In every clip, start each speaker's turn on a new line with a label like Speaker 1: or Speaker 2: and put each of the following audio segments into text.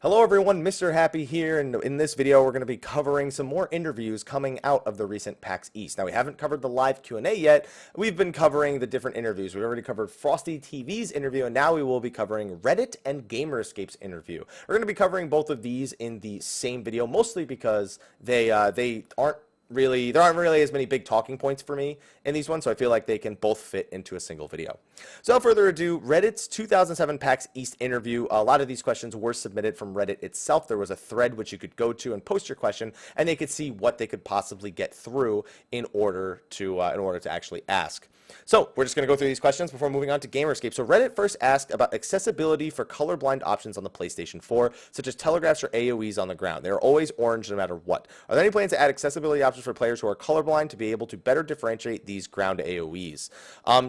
Speaker 1: Hello everyone, Mr. Happy here, and in this video we're going to be covering some more interviews coming out of the recent PAX East. Now we haven't covered the live Q&A yet, we've been covering the different interviews. We've already covered Frosty TV's interview, and now we will be covering Reddit and Gamerscape's interview. We're going to be covering both of these in the same video, mostly because there aren't really as many big talking points for me in these ones, so I feel like they can both fit into a single video. So without further ado, Reddit's 2007 PAX East interview. A lot of these questions were submitted from Reddit itself. There was a thread which you could go to and post your question, and they could see what they could possibly get through in order to actually ask. So we're just going to go through these questions before moving on to Gamerscape. So Reddit first asked about accessibility for colorblind options on the PlayStation 4, such as telegraphs or AoEs on the ground. They are always orange no matter what. Are there any plans to add accessibility options for players who are colorblind to be able to better differentiate these ground AoEs?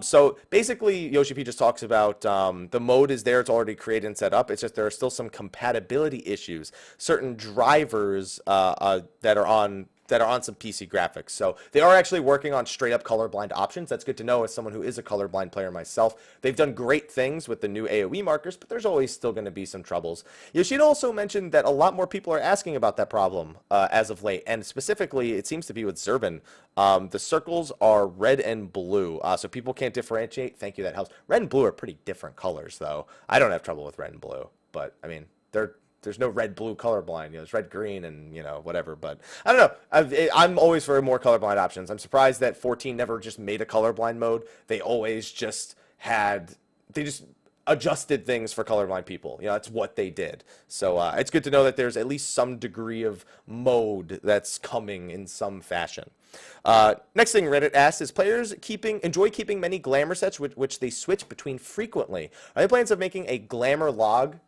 Speaker 1: So basically, Yoshi P just talks about the mode is there, it's already created and set up. It's just there are still some compatibility issues. Certain drivers that are on some PC graphics. So they are actually working on straight up colorblind options. That's good to know as someone who is a colorblind player myself. They've done great things with the new AoE markers, but there's always still going to be some troubles. Yoshida also mentioned that a lot more people are asking about that problem as of late, and specifically it seems to be with Zervan. The circles are red and blue, so people can't differentiate. Thank you, that helps. Red and blue are pretty different colors though. I don't have trouble with red and blue, but I mean, there's no red-blue colorblind. There's red-green and, whatever. But I don't know. I'm always for more colorblind options. I'm surprised that 14 never just made a colorblind mode. They always just adjusted things for colorblind people. That's what they did. So it's good to know that there's at least some degree of mode that's coming in some fashion. Next thing Reddit asks is, players enjoy keeping many glamour sets which they switch between frequently. Are there plans of making a glamour log?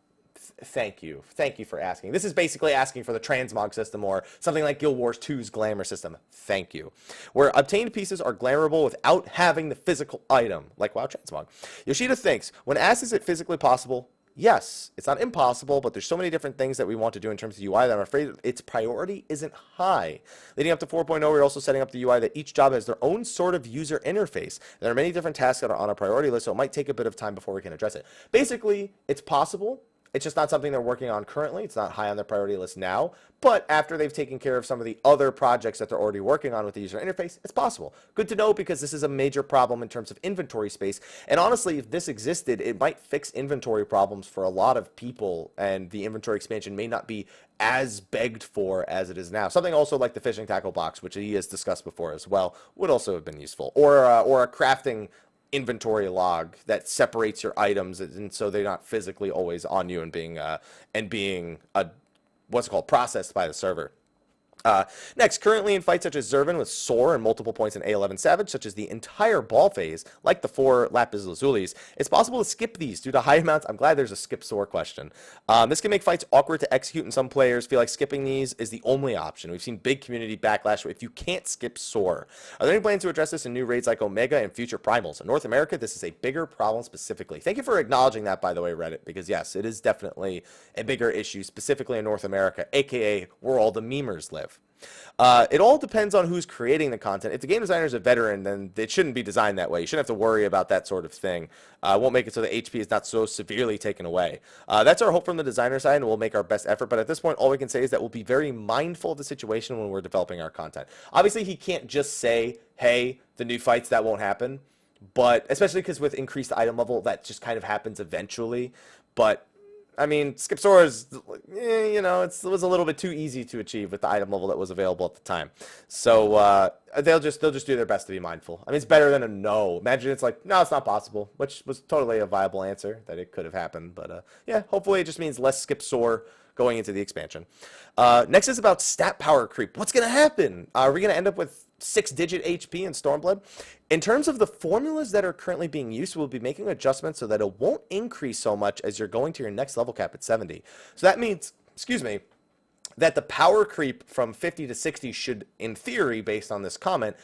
Speaker 1: Thank you for asking. This is basically asking for the transmog system or something like Guild Wars 2's glamour system. Thank you. Where obtained pieces are glamourable without having the physical item, like WoW transmog. Yoshida thinks, when asked is it physically possible, yes, it's not impossible, but there's so many different things that we want to do in terms of UI that I'm afraid its priority isn't high. Leading up to 4.0, we're also setting up the UI that each job has their own sort of user interface. There are many different tasks that are on a priority list, so it might take a bit of time before we can address it. Basically, it's possible. It's just not something they're working on currently. It's not high on their priority list now. But after they've taken care of some of the other projects that they're already working on with the user interface, it's possible. Good to know, because this is a major problem in terms of inventory space. And honestly, if this existed, it might fix inventory problems for a lot of people, and the inventory expansion may not be as begged for as it is now. Something also like the fishing tackle box, which he has discussed before as well, would also have been useful. Or a crafting inventory log that separates your items, and so they're not physically always on you and being processed by the server. Next, currently in fights such as Zervan with Soar and multiple points in A11 Savage, such as the entire ball phase, like the 4 Lapis Lazulis, it's possible to skip these due to high amounts. I'm glad there's a skip Soar question. This can make fights awkward to execute, and some players feel like skipping these is the only option. We've seen big community backlash if you can't skip Soar. Are there any plans to address this in new raids like Omega and future Primals? In North America, this is a bigger problem specifically. Thank you for acknowledging that, by the way, Reddit, because yes, it is definitely a bigger issue, specifically in North America, aka where all the memers live. It all depends on who's creating the content. If the game designer is a veteran, then it shouldn't be designed that way. You shouldn't have to worry about that sort of thing. Won't make it so the HP is not so severely taken away. That's our hope from the designer side, and we'll make our best effort. But at this point, all we can say is that we'll be very mindful of the situation when we're developing our content. Obviously, he can't just say, hey, the new fights, that won't happen. But especially because with increased item level, that just kind of happens eventually. But I mean, Skip Soar is, it was a little bit too easy to achieve with the item level that was available at the time. So they'll just do their best to be mindful. I mean, it's better than a no. Imagine it's like, no, it's not possible, which was totally a viable answer that it could have happened. But yeah, hopefully it just means less Skip Soar going into the expansion. Next is about stat power creep. What's going to happen? Are we going to end up with 6-digit HP in Stormblood? In terms of the formulas that are currently being used, we'll be making adjustments so that it won't increase so much as you're going to your next level cap at 70. So that means, that the power creep from 50 to 60 should, in theory, based on this comment,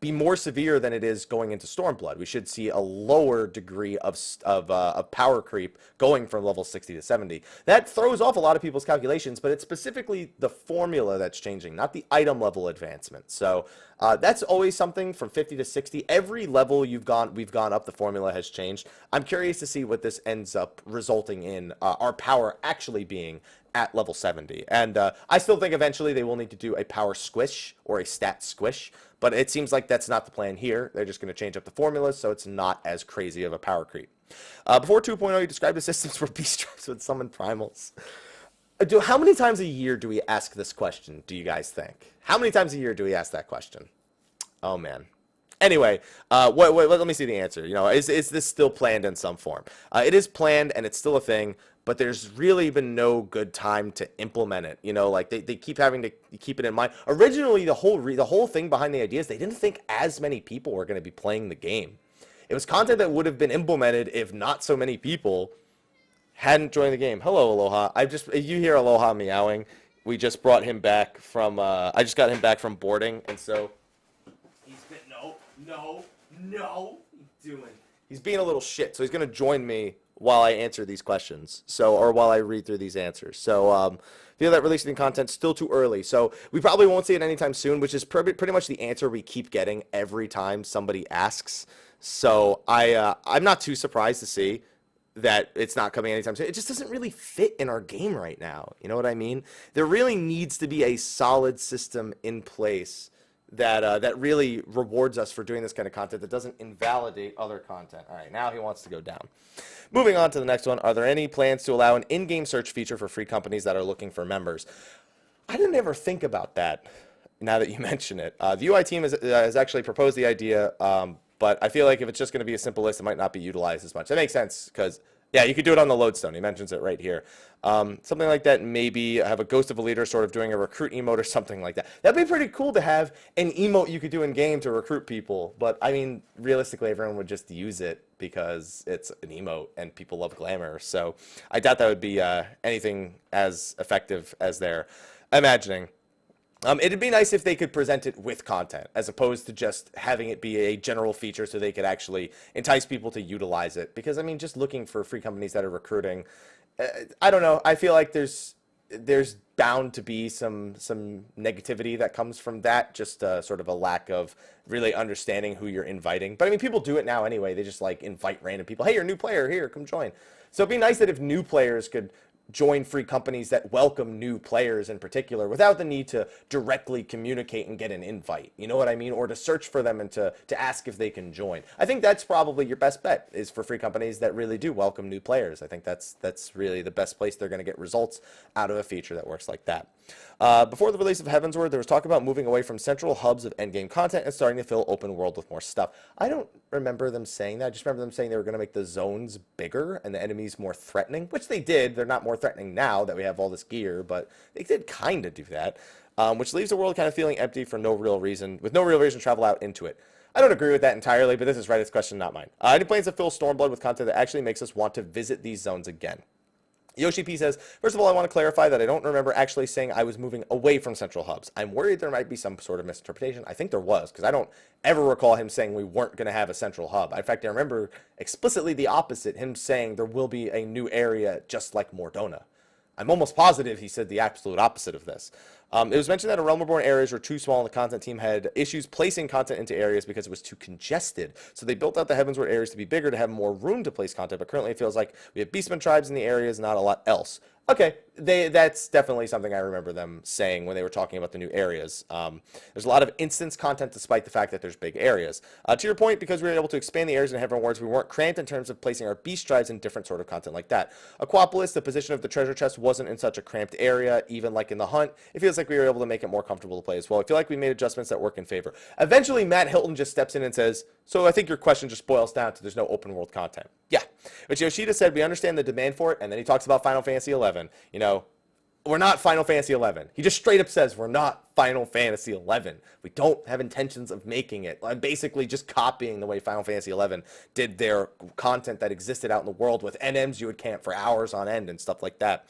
Speaker 1: be more severe than it is going into Stormblood. We should see a lower degree of power creep going from level 60 to 70. That throws off a lot of people's calculations, but it's specifically the formula that's changing, not the item level advancement. So that's always something from 50 to 60. Every level we've gone up, the formula has changed. I'm curious to see what this ends up resulting in our power actually being at level 70. And I still think eventually they will need to do a power squish or a stat squish, but it seems like that's not the plan here. They're just going to change up the formulas, so it's not as crazy of a power creep. Before 2.0, you described the systems where beast tribes would summon primals. How many times a year do we ask this question, do you guys think? How many times a year do we ask that question? Oh, man. Anyway, let me see the answer. You know, is this still planned in some form? It is planned, and it's still a thing, but there's really been no good time to implement it. You know, like they keep having to keep it in mind. Originally, the whole thing behind the idea is they didn't think as many people were going to be playing the game. It was content that would have been implemented if not so many people hadn't joined the game. Hello, Aloha. You hear Aloha meowing. We just brought him back from, I just got him back from boarding, and so he's being a little shit, so he's going to join me while I answer these questions, or while I read through these answers. So, feel that releasing content still too early. So we probably won't see it anytime soon, which is pretty much the answer we keep getting every time somebody asks. So I'm not too surprised to see that it's not coming anytime soon. It just doesn't really fit in our game right now. You know what I mean? There really needs to be a solid system in place that really rewards us for doing this kind of content, that doesn't invalidate other content. All right, now he wants to go down. Moving on to the next one. Are there any plans to allow an in-game search feature for free companies that are looking for members? I didn't ever think about that now that you mention it. The UI team has actually proposed the idea, but I feel like if it's just going to be a simple list, it might not be utilized as much. That makes sense because, yeah, you could do it on the lodestone. He mentions it right here. Something like that, maybe have a ghost of a leader sort of doing a recruit emote or something like that. That'd be pretty cool to have an emote you could do in game to recruit people. But, I mean, realistically, everyone would just use it because it's an emote and people love glamour. So I doubt that would be anything as effective as they're imagining. It'd be nice if they could present it with content as opposed to just having it be a general feature so they could actually entice people to utilize it. Because, I mean, just looking for free companies that are recruiting, I don't know. I feel like there's bound to be some negativity that comes from that, just sort of a lack of really understanding who you're inviting. But, I mean, people do it now anyway. They just, like, invite random people. Hey, you're a new player. Here, come join. So it'd be nice that if new players could join free companies that welcome new players in particular without the need to directly communicate and get an invite. You know what I mean? Or to search for them and to ask if they can join. I think that's probably your best bet, is for free companies that really do welcome new players. I think that's really the best place they're going to get results out of a feature that works like that. Before the release of Heavensward, there was talk about moving away from central hubs of endgame content and starting to fill open world with more stuff. I don't remember them saying that. I just remember them saying they were going to make the zones bigger and the enemies more threatening, which they did. They're not more threatening now that we have all this gear, but they did kind of do that, which leaves the world kind of feeling empty for no real reason, with no real reason to travel out into it. I don't agree with that entirely, but this is Reddit's question, not mine. Any plans to fill Stormblood with content that actually makes us want to visit these zones again? Yoshi P says, first of all, I want to clarify that I don't remember actually saying I was moving away from central hubs. I'm worried there might be some sort of misinterpretation. I think there was, because I don't ever recall him saying we weren't going to have a central hub. In fact, I remember explicitly the opposite, him saying there will be a new area just like Mordona. I'm almost positive he said the absolute opposite of this. It was mentioned that Realm Reborn areas were too small and the content team had issues placing content into areas because it was too congested. So they built out the Heavensward areas to be bigger to have more room to place content, but currently it feels like we have Beastmen tribes in the areas, not a lot else. Okay, that's definitely something I remember them saying when they were talking about the new areas. There's a lot of instance content despite the fact that there's big areas. To your point, because we were able to expand the areas in Heaven Wards, we weren't cramped in terms of placing our beast tribes in different sort of content like that. Aquapolis, the position of the treasure chest wasn't in such a cramped area, even like in the hunt. It feels like we were able to make it more comfortable to play as well. I feel like we made adjustments that work in favor. Eventually, Matt Hilton just steps in and says, so I think your question just boils down to there's no open world content. Yeah, which Yoshida said, we understand the demand for it, and then he talks about Final Fantasy XI. You know, we're not Final Fantasy XI. He just straight up says we're not Final Fantasy XI. We don't have intentions of making it. I'm basically just copying the way Final Fantasy XI did their content that existed out in the world with NMs you would camp for hours on end and stuff like that.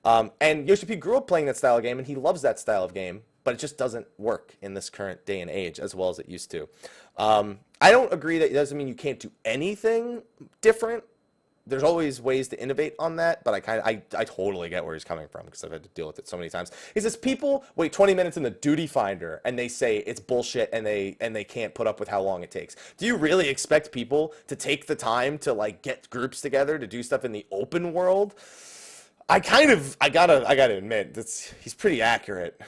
Speaker 1: And Yoshi P grew up playing that style of game, and he loves that style of game, but it just doesn't work in this current day and age as well as it used to. I don't agree that it doesn't mean you can't do anything different. There's always ways to innovate on that, but I totally get where he's coming from because I've had to deal with it so many times. He says people wait 20 minutes in the duty finder and they say it's bullshit and they can't put up with how long it takes. Do you really expect people to take the time to like get groups together to do stuff in the open world? I gotta admit, he's pretty accurate.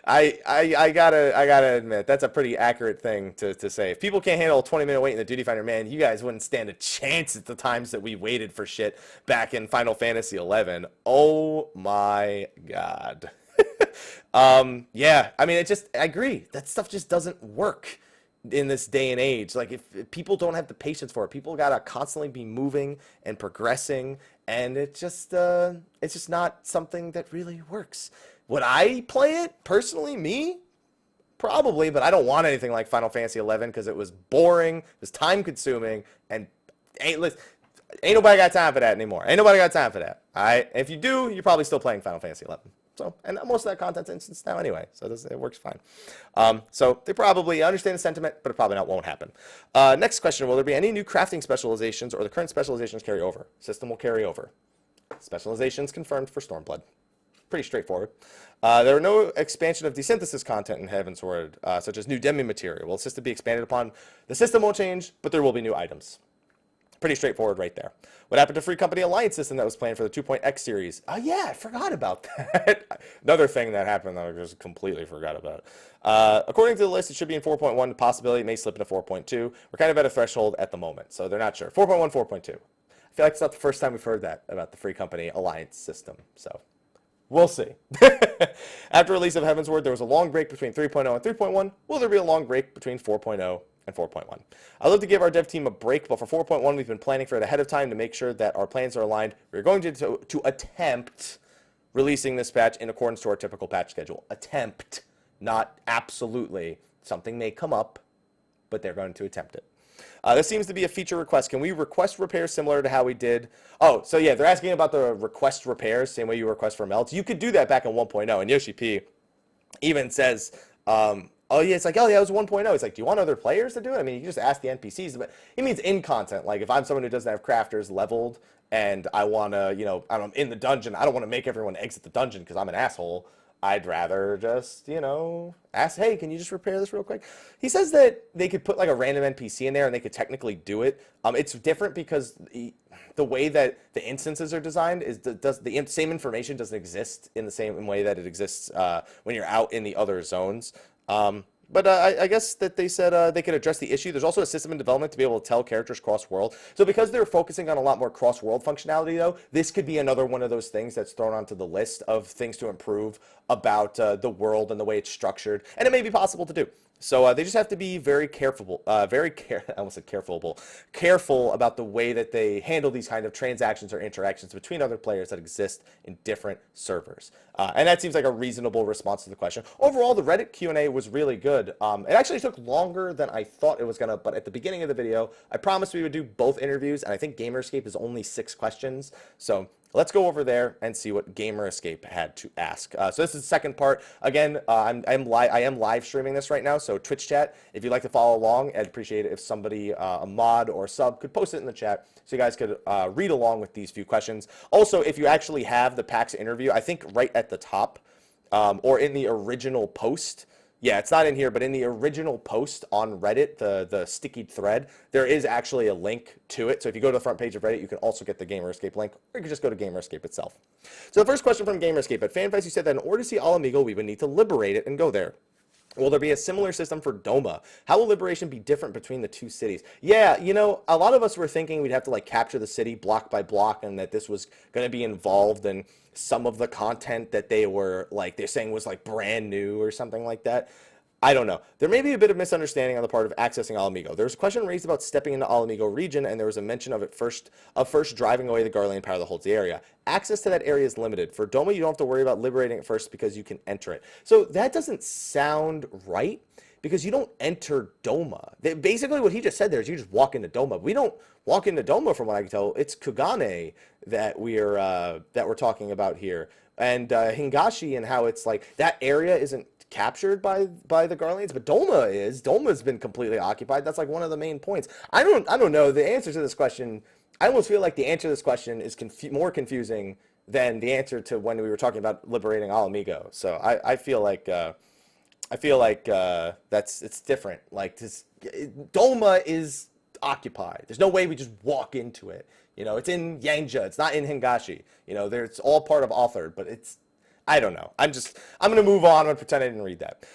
Speaker 1: I gotta admit, that's a pretty accurate thing to say. If people can't handle a 20-minute wait in the Duty Finder, man, you guys wouldn't stand a chance at the times that we waited for shit back in Final Fantasy 11. Oh my God. Yeah, I mean, I agree. That stuff just doesn't work in this day and age. Like if people don't have the patience for it, people gotta constantly be moving and progressing, and it's just not something that really works. Would I play it personally? Me? Probably, but I don't want anything like Final Fantasy 11 because it was boring, it was time consuming, and listen, ain't nobody got time for that anymore. Ain't nobody got time for that. All right. If you do, you're probably still playing Final Fantasy 11. So, and most of that content's instanced now anyway, so it works fine. So they probably understand the sentiment, but it probably won't happen. Next question: will there be any new crafting specializations, or the current specializations carry over? System will carry over. Specializations confirmed for Stormblood. Pretty straightforward. There are no expansion of desynthesis content in Heavensward, such as new demi material. Will the system be expanded upon? The system won't change, but there will be new items. Pretty straightforward right there. What happened to Free Company Alliance system that was planned for the 2.x series? Oh, yeah, I forgot about that. Another thing that happened that I just completely forgot about. According to the list, it should be in 4.1. The possibility it may slip into 4.2. We're kind of at a threshold at the moment, so they're not sure. 4.1, 4.2. I feel like it's not the first time we've heard that about the Free Company Alliance system, so we'll see. After release of Heavensward, there was a long break between 3.0 and 3.1. Will there be a long break between 4.0 and 4.1? I'd love to give our dev team a break, but for 4.1, we've been planning for it ahead of time to make sure that our plans are aligned. We're going to attempt releasing this patch in accordance to our typical patch schedule. Attempt, not absolutely. Something may come up, but they're going to attempt it. This seems to be a feature request. Can we request repairs similar to how we did? Oh, so yeah, they're asking about the request repairs, same way you request for melts. You could do that back in 1.0, and Yoshi P even says, oh yeah, it's like, oh yeah, it was 1.0. It's like, do you want other players to do it? I mean, you can just ask the NPCs, but it means in content. Like if I'm someone who doesn't have crafters leveled and I want to, I'm in the dungeon, I don't want to make everyone exit the dungeon because I'm an asshole. I'd rather just, ask, hey, can you just repair this real quick? He says that they could put like a random NPC in there and they could technically do it. It's different because the way that the instances are designed is the same information doesn't exist in the same way that it exists when you're out in the other zones. But I guess that they said they could address the issue. There's also a system in development to be able to tell characters cross-world. So because they're focusing on a lot more cross-world functionality, though, this could be another one of those things that's thrown onto the list of things to improve about the world and the way it's structured. And it may be possible to do. So they just have to be very careful, I almost said careful about the way that they handle these kind of transactions or interactions between other players that exist in different servers. And that seems like a reasonable response to the question. Overall, the Reddit Q&A was really good. It actually took longer than I thought it was going to, but at the beginning of the video, I promised we would do both interviews, and I think Gamerscape is only 6 questions. So let's go over there and see what Gamer Escape had to ask. So this is the second part. Again, I am live streaming this right now, so Twitch chat, if you'd like to follow along, I'd appreciate it if somebody, a mod or a sub, could post it in the chat so you guys could read along with these few questions. Also, if you actually have the PAX interview, I think right at the top or in the original post, yeah, it's not in here, but in the original post on Reddit, the sticky thread, there is actually a link to it. So if you go to the front page of Reddit, you can also get the Gamer Escape link, or you can just go to Gamer Escape itself. So the first question from Gamer Escape: at FanFest, you said that in order to see Al Amigo, we would need to liberate it and go there. Will there be a similar system for Doma? How will liberation be different between the two cities? Yeah, a lot of us were thinking we'd have to like capture the city block by block, and that this was going to be involved in some of the content that they're saying was like brand new or something like that. I don't know. There may be a bit of misunderstanding on the part of accessing Al Amigo. There was a question raised about stepping into Al Amigo region, and there was a mention of first driving away the Guardian power that holds the area. Access to that area is limited. For Doma, you don't have to worry about liberating it first because you can enter it. So that doesn't sound right, because you don't enter Doma. Basically, what he just said there is you just walk into Doma. We don't walk into Doma, from what I can tell. It's Kugane that we're talking about here, and Hingashi, and how it's like that area isn't captured by the Garleans, but Doma is. Doma's been completely occupied. That's like one of the main points. I don't know the answer to this question. I almost feel like the answer to this question is more confusing than the answer to when we were talking about liberating Al Amigo. So I feel like it's different. Like Doma is occupied. There's no way we just walk into it. You know, it's in Yangja. It's not in Hingashi. You know, it's all part of Authored, but it's, I don't know. I'm going to move on. I'm going to pretend I didn't read that.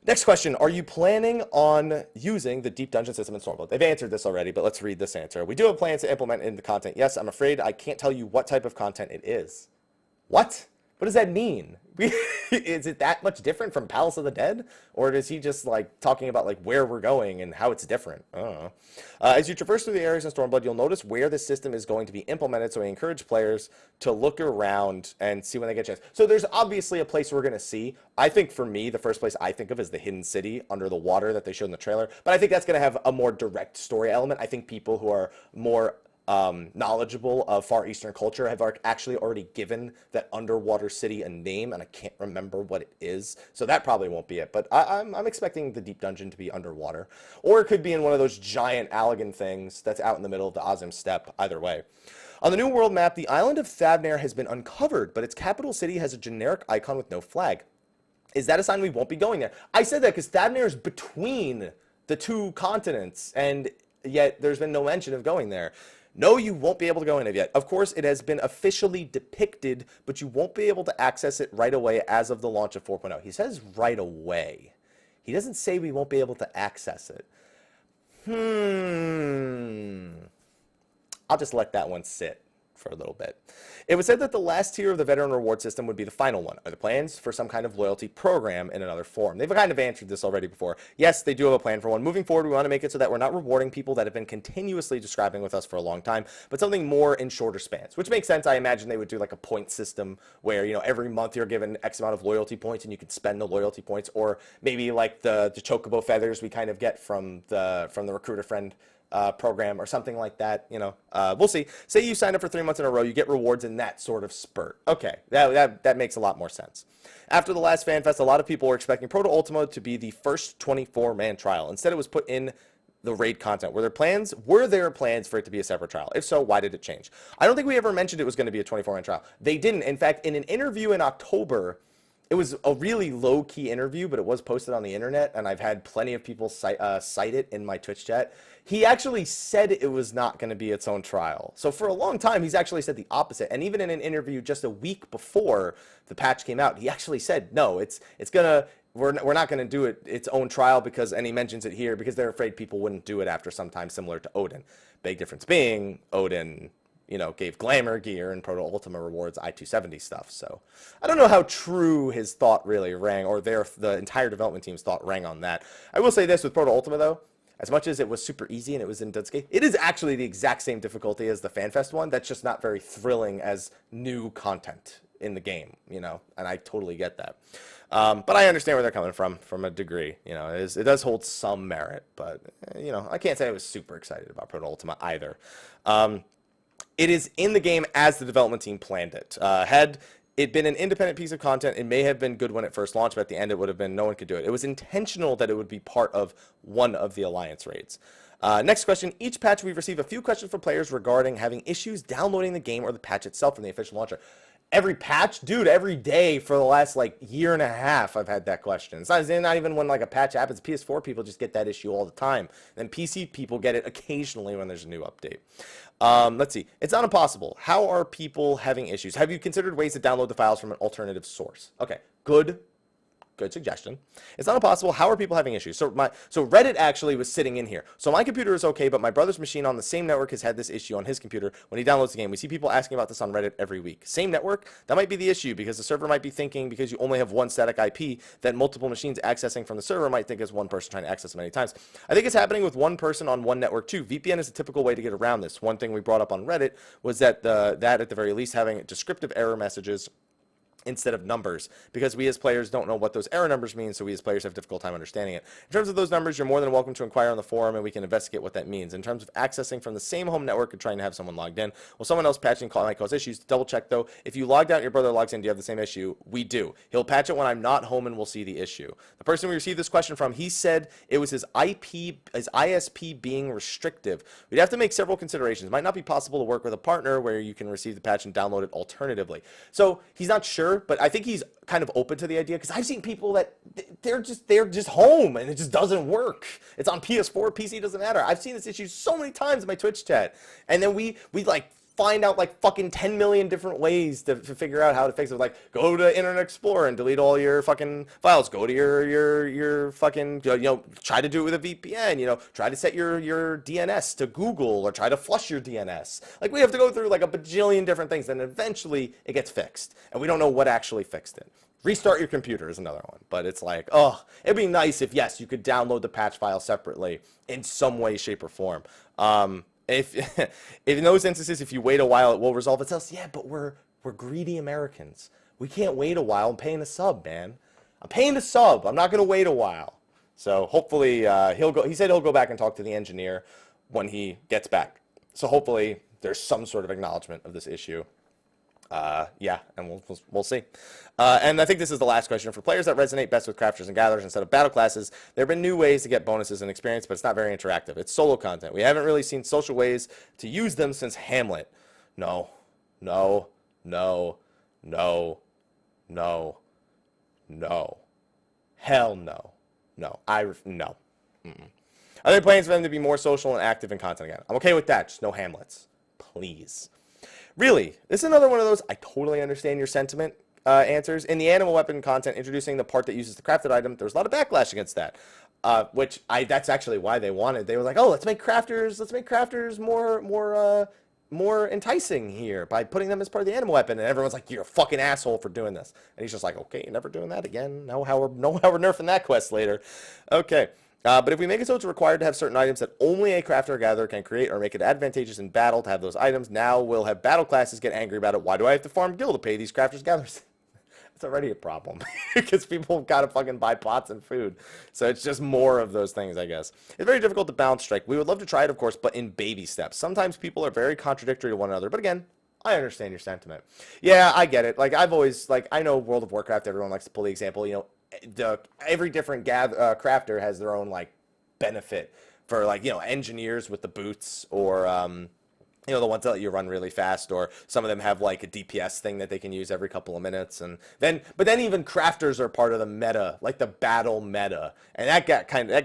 Speaker 1: Next question. Are you planning on using the deep dungeon system in Stormblood? They've answered this already, but let's read this answer. We do have plans to implement in the content. Yes, I'm afraid I can't tell you what type of content it is. What? What does that mean? Is it that much different from Palace of the Dead? Or is he just like talking about like where we're going and how it's different? I don't know. As you traverse through the areas in Stormblood, you'll notice where the system is going to be implemented. So I encourage players to look around and see when they get a chance. So there's obviously a place we're going to see. I think for me, the first place I think of is the hidden city under the water that they showed in the trailer. But I think that's going to have a more direct story element. I think people who are more knowledgeable of Far Eastern culture have actually already given that underwater city a name, and I can't remember what it is, so that probably won't be it. But I'm expecting the deep dungeon to be underwater, or it could be in one of those giant Allegan things that's out in the middle of the Ozim steppe. Either way. On the new world map, the island of Thavnair has been uncovered, but its capital city has a generic icon with no flag. Is that a sign we won't be going there? I said that because Thavnair is between the two continents, and yet there's been no mention of going there. No, you won't be able to go in it yet. Of course, it has been officially depicted, but you won't be able to access it right away as of the launch of 4.0. He says right away. He doesn't say we won't be able to access it. I'll just let that one sit for a little bit. It was said that the last tier of the veteran reward system would be the final one. Are the plans for some kind of loyalty program in another form? They've kind of answered this already before. Yes, they do have a plan for one. Moving forward, we want to make it so that we're not rewarding people that have been continuously describing with us for a long time, but something more in shorter spans, which makes sense. I imagine they would do like a point system where, you know, every month you're given X amount of loyalty points and you could spend the loyalty points, or maybe like the chocobo feathers we kind of get from the recruiter friend program or something like that. You know, we'll see. Say you sign up for 3 months in a row, you get rewards in that sort of spurt. Okay, that makes a lot more sense. After the last FanFest, a lot of people were expecting Proto Ultima to be the first 24-man trial. Instead, it was put in the raid content. Were there plans for it to be a separate trial? If so, why did it change? I don't think we ever mentioned it was going to be a 24-man trial. They didn't. In fact, in an interview in October, it was a really low-key interview, but it was posted on the internet, and I've had plenty of people cite it in my Twitch chat. He actually said it was not going to be its own trial. So for a long time, he's actually said the opposite. And even in an interview just a week before the patch came out, he actually said, no, we're not going to do it its own trial because, and he mentions it here, because they're afraid people wouldn't do it after some time, similar to Odin. Big difference being, Odin, you know, gave glamour gear and Proto Ultima rewards I-270 stuff. So I don't know how true his thought really rang, or the entire development team's thought rang on that. I will say this with Proto Ultima, though. As much as it was super easy and it was in Dudsuke, it is actually the exact same difficulty as the FanFest one. That's just not very thrilling as new content in the game, you know, and I totally get that. But I understand where they're coming from a degree. You know, it does hold some merit, but, you know, I can't say I was super excited about Proto Ultima either. It is in the game as the development team planned it. Had it been an independent piece of content, it may have been good when it first launched, but at the end it would have been no one could do it. It was intentional that it would be part of one of the Alliance raids. Next question. Each patch we've received a few questions from players regarding having issues downloading the game or the patch itself from the official launcher. Every patch? Dude, every day for the last like year and a half I've had that question. It's not even when like a patch happens. PS4 people just get that issue all the time. Then PC people get it occasionally when there's a new update. Let's see. It's not impossible. How are people having issues? Have you considered ways to download the files from an alternative source? Okay, good suggestion. It's not impossible. How are people having issues? So Reddit actually was sitting in here. So my computer is okay, but my brother's machine on the same network has had this issue on his computer when he downloads the game. We see people asking about this on Reddit every week. Same network? That might be the issue, because the server might be thinking, because you only have one static IP, that multiple machines accessing from the server might think it's one person trying to access many times. I think it's happening with one person on one network too. VPN is a typical way to get around this. One thing we brought up on Reddit was that that at the very least having descriptive error messages instead of numbers, because we as players don't know what those error numbers mean, so we as players have a difficult time understanding it. In terms of those numbers, you're more than welcome to inquire on the forum, and we can investigate what that means. In terms of accessing from the same home network and trying to have someone logged in, well, someone else patching might cause issues. Double check, though. If you logged out and your brother logs in, do you have the same issue? We do. He'll patch it when I'm not home, and we'll see the issue. The person we received this question from, he said it was his ISP being restrictive. We'd have to make several considerations. It might not be possible to work with a partner where you can receive the patch and download it alternatively. So he's not sure, but I think he's kind of open to the idea, because I've seen people that they're just home and it just doesn't work. It's on PS4, PC, doesn't matter. I've seen this issue so many times in my Twitch chat, and then we like find out like fucking 10 million different ways to figure out how to fix it. Like, go to Internet Explorer and delete all your fucking files. Go to your fucking, try to do it with a VPN, try to set your DNS to Google or try to flush your DNS. Like, we have to go through like a bajillion different things, and eventually it gets fixed. And we don't know what actually fixed it. Restart your computer is another one, but it's like, oh, it'd be nice if, yes, you could download the patch file separately in some way, shape, or form. If in those instances, if you wait a while, it will resolve itself. Yeah, but we're greedy Americans. We can't wait a while. I'm paying a sub, man. I'm paying a sub. I'm not gonna wait a while. So hopefully he'll go. He said he'll go back and talk to the engineer when he gets back. So hopefully there's some sort of acknowledgement of this issue. Yeah, and we'll see. And I think this is the last question. For players that resonate best with crafters and gatherers instead of battle classes, there have been new ways to get bonuses and experience, but it's not very interactive. It's solo content. We haven't really seen social ways to use them since Hamlet. No, no, no, no, no, no. Hell no. No. No. Mm-mm. Are there plans for them to be more social and active in content again? I'm okay with that. Just no Hamlets. Please. Really, this is another one of those I totally understand your sentiment answers. In the animal weapon content, introducing the part that uses the crafted item, there was a lot of backlash against that. That's actually why they wanted. They were like, oh, let's make crafters more enticing here by putting them as part of the animal weapon. And everyone's like, you're a fucking asshole for doing this. And he's just like, okay, never doing that again. Know how we're nerfing that quest later. Okay. But if we make it so it's required to have certain items that only a crafter or gatherer can create, or make it advantageous in battle to have those items, now we'll have battle classes get angry about it. Why do I have to farm gil to pay these crafters gatherers? It's already a problem because people gotta fucking buy pots and food. So it's just more of those things, I guess. It's very difficult to balance strike. We would love to try it, of course, but in baby steps. Sometimes people are very contradictory to one another. But again, I understand your sentiment. Yeah, I get it. Like, I've always, like, I know World of Warcraft, everyone likes to pull the example, every different crafter has their own like benefit for like engineers with the boots, or the ones that let you run really fast, or some of them have like a DPS thing that they can use every couple of minutes, but then even crafters are part of the meta, like the battle meta, and that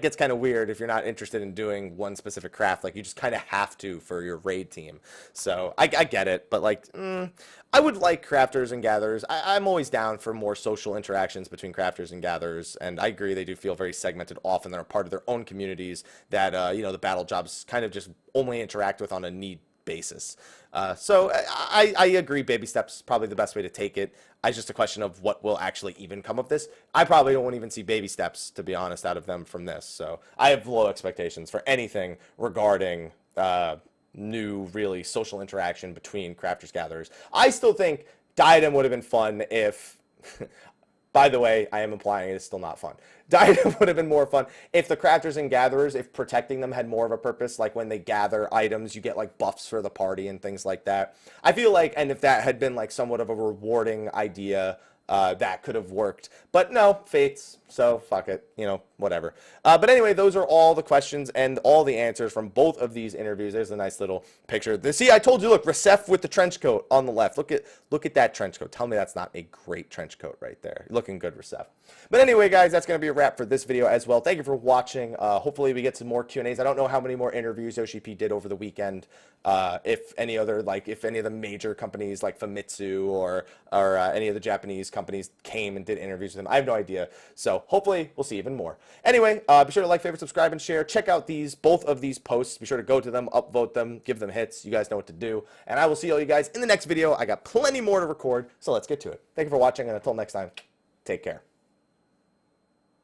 Speaker 1: gets kind of weird if you're not interested in doing one specific craft. Like, you just kind of have to for your raid team. So I get it, but like I would like crafters and gatherers. I'm always down for more social interactions between crafters and gatherers, and I agree they do feel very segmented off, and they're a part of their own communities that the battle jobs kind of just only interact with on a need basis. So I agree baby steps is probably the best way to take it. It's just a question of what will actually even come of this. I probably won't even see baby steps, to be honest, out of them from this. So I have low expectations for anything regarding new really social interaction between crafters gatherers. I still think diadem would have been fun if by the way, I am implying it's still not fun. Diadem would have been more fun if the crafters and gatherers, if protecting them had more of a purpose, like when they gather items, you get like buffs for the party and things like that. I feel like, and if that had been like somewhat of a rewarding idea, that could have worked. But no, fates, so fuck it, whatever. But anyway, those are all the questions and all the answers from both of these interviews. There's a nice little picture. See, I told you, look, Recef with the trench coat on the left. Look at that trench coat. Tell me that's not a great trench coat right there. Looking good, Recef. But anyway, guys, that's going to be a wrap for this video as well. Thank you for watching. Hopefully we get some more Q&As. I don't know how many more interviews Yoshi P did over the weekend. If any of the major companies like Famitsu or any of the Japanese companies came and did interviews with him. I have no idea. So hopefully we'll see even more. Anyway, be sure to like, favorite, subscribe, and share. Check out both of these posts. Be sure to go to them, upvote them, give them hits. You guys know what to do. And I will see all you guys in the next video. I got plenty more to record, so let's get to it. Thank you for watching, and until next time, take care.